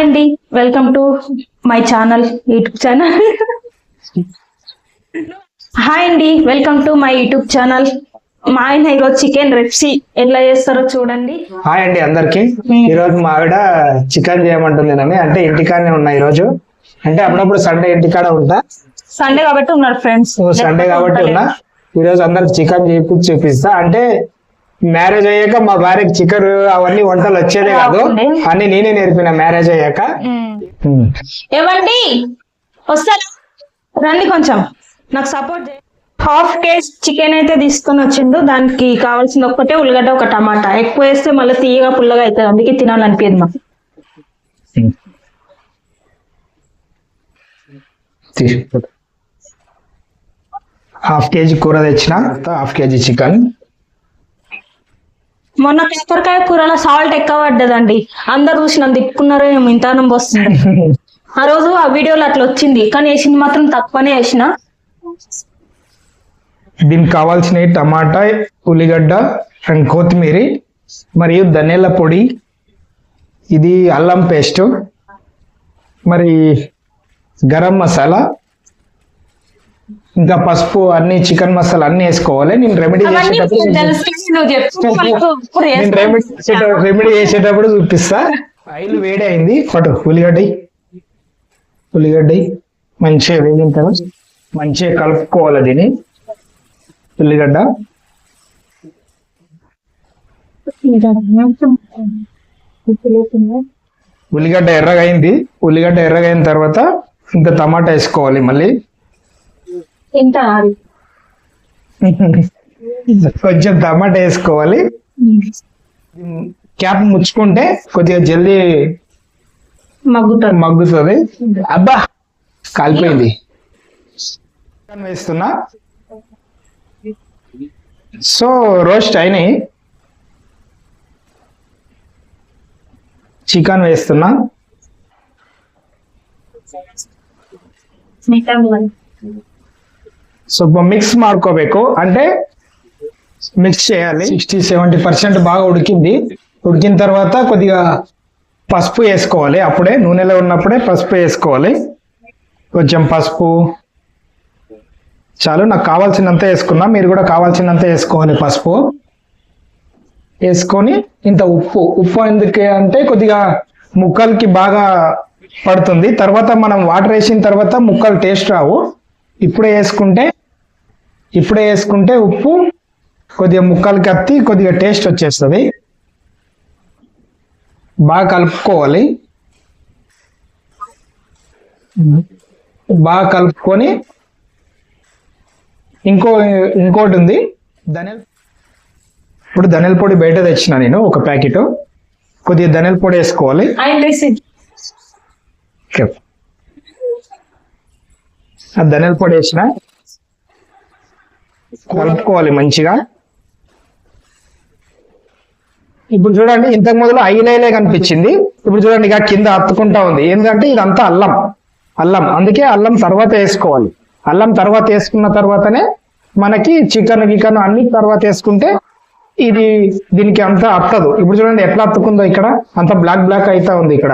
అండి, welcome to my channel, YouTube channel. Hi అండి, welcome to my YouTube channel. మా ఆయన ఈరోజు చికెన్ రెసిపీ ఎట్లా చేస్తారో చూడండి. హాయ్ అండి అందరికి. ఈరోజు మా ఆవిడ చికెన్ చేయమంటుంది నన్ను. అంటే ఇంటికాడనే ఉన్నా ఈరోజు. అంటే అప్పుడప్పుడు సండే ఇంటికాడ ఉంటా. సండే కాబట్టి ఉన్నారు ఫ్రెండ్స్. సండే కాబట్టి ఉన్నా. ఈరోజు అందరికి చికెన్ చూపిస్తా. అంటే మ్యారేజ్ అయ్యాక మా భార్యకి చికెన్ అవన్నీ వంటలు వచ్చేదే కాదు, అన్ని నేనే నేర్పిన మ్యారేజ్ అయ్యాక. ఏమండి వస్తారా రండి, కొంచెం నాకు సపోర్ట్ చేయండి. హాఫ్ కేజీ చికెన్ అయితే తీసుకొని వచ్చిండు. దానికి కావాల్సింది ఒక్కటే ఉల్లిగడ్డ, ఒక టమాటా. ఎక్కువ వేస్తే మళ్ళీ తీయగా పుల్లగా అవుతుంది, అందుకే తినాలనిపించదు మాకు. హాఫ్ కేజీ కూర తెచ్చిన, హాఫ్ కేజీ చికెన్. మొన్న కాకరకాయ కూరలో సాల్ట్ ఎక్కువ పడ్డదండి. అందరు చూసి నన్ను తిప్పుకున్నారో ఏమో, ఇంతనం వస్తుంది. ఆ రోజు ఆ వీడియోలో అట్లా వచ్చింది, కానీ వేసింది మాత్రం తక్కువనే వేసిన. దీనికి కావాల్సిన టమాటా, ఉల్లిగడ్డ అండ్ కొత్తిమీర, మరియు ధనియాల పొడి, ఇది అల్లం పేస్ట్, మరి గరం మసాలా, ఇంకా పసుపు, అన్ని చికెన్ మసాలా అన్ని వేసుకోవాలి. నేను రెమెడీ చేసేటప్పుడు చూపిస్తా. ఆయిల్ వేడి అయింది, ఫటు ఉల్లిగడ్డ మంచిగా వేగిన తర్వాత మంచిగా కలుపుకోవాలి దీన్ని. ఉల్లిగడ్డ ఎర్రగా అయింది. ఉల్లిగడ్డ ఎర్రగా అయిన తర్వాత ఇంకా టమాటా వేసుకోవాలి. మళ్ళీ కొంచెం టమాటా వేసుకోవాలి. క్యాప్ ముచ్చుకుంటే కొద్దిగా జల్దీ మగ్గుతుంది. అబ్బా కాలిపోయింది. వేస్తున్నా. సో రోస్ట్ అయినాయి. చికెన్ వేస్తున్నా. ಸ್ವಲ್ಪ ಮಿಕ್ಸ್ ಮಾಡ್ಕೋಬೇಕು. అంటే మిక్స్ చేయాలి. 60-70% బాగా ఉడికింది. ఉడికిన తర్వాత కొద్దిగా పసుపు వేసుకోవాలి. అప్పుడే నూనెలో ఉన్నప్పుడే పసుపు వేసుకోవాలి. కొంచెం పసుపు చాలు, నాకు కావాల్సినంత వేసుకున్నా. మీరు కూడా కావాల్సినంత వేసుకోవాలి. పసుపు వేసుకొని ఇంత ఉప్పు ఎందుకు అంటే కొద్దిగా ముక్కలకి బాగా పడుతుంది. తర్వాత మనం వాటర్ వేసిన తర్వాత ముక్కలు టేస్ట్ రావు. ఇప్పుడే వేసుకుంటే ఉప్పు కొద్దిగా ముక్కలకి అత్తి కొద్దిగా టేస్ట్ వచ్చేస్తుంది. బాగా కలుపుకోవాలి. బాగా కలుపుకొని ఇంకోటి ఉంది, ఇప్పుడు ధనియాల పొడి బయట తెచ్చిన నేను ఒక ప్యాకెట్. కొద్దిగా ధనియాల పొడి వేసుకోవాలి. ఆ ధనియాల పొడి వేసిన కలుపుకోవాలి మంచిగా. ఇప్పుడు చూడండి, ఇంతకు మొదలు ఐలైలే కనిపించింది. ఇప్పుడు చూడండి ఇక కింద అత్తుకుంటా ఉంది. ఎందుకంటే ఇదంతా అల్లం, అందుకే అల్లం తర్వాత వేసుకోవాలి. అల్లం తర్వాత వేసుకున్న తర్వాతనే మనకి చికెన్ అన్ని తర్వాత వేసుకుంటే ఇది దీనికి అంత అత్తదు. ఇప్పుడు చూడండి ఎట్లా అత్తుకుందో, ఇక్కడ అంత బ్లాక్ అయితా ఉంది ఇక్కడ.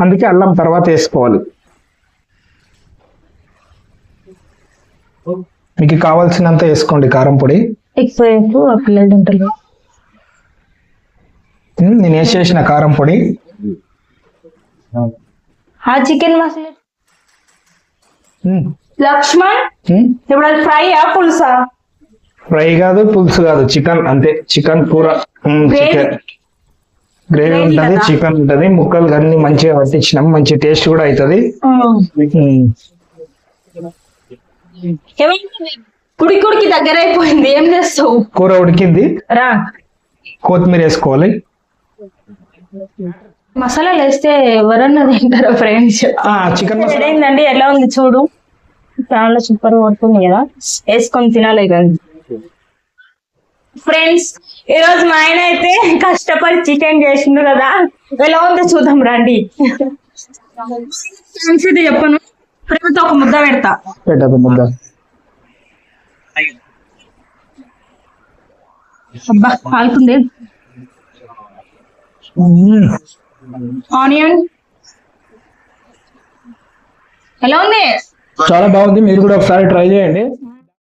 అందుకే అల్లం తర్వాత వేసుకోవాలి. మీకు కావాల్సినంత వేసుకోండి కారం పొడి. నేను వేసేసిన కారం పొడి. చికెన్ మసాలా లక్ష్మణ్, ఇప్పుడు అది పులుసా? ఫ్రై కాదు, పులుసు కాదు, చికెన్ అంతే. చికెన్ కూర, గ్రేవీ ఉంటది, చికెన్ ఉంటది. ముక్కలు అన్ని మంచిగా పట్టించినాం, మంచి టేస్ట్ కూడా అవుతుంది. కుడికి దగ్గర అయిపోయింది, ఏం చేస్తావు? కూర ఉడికింది, కొత్తిమీర వేసుకోవాలి. మసాలాలు వేస్తే ఎవరన్నా తింటారా ఫ్రెండ్స్? చికెన్ ఏంటండి, ఎలా ఉంది చూడు, చాలా సూపర్ పడుతుంది కదా, వేసుకొని తినాలి కదా ఫ్రెండ్స్. ఈ రోజు మా ఆయన అయితే కష్టపడి చికెన్ చేసిండు కదా, ఎలా ఉందో చూద్దాం రండి. చెప్పను, ప్రేమతో ఒక ముద్ద పెడతా. అబ్బా కాలుతుంది. ఆనియన్ ఎలా ఉంది? చాలా బాగుంది, మీరు కూడా ఒకసారి ట్రై చేయండి.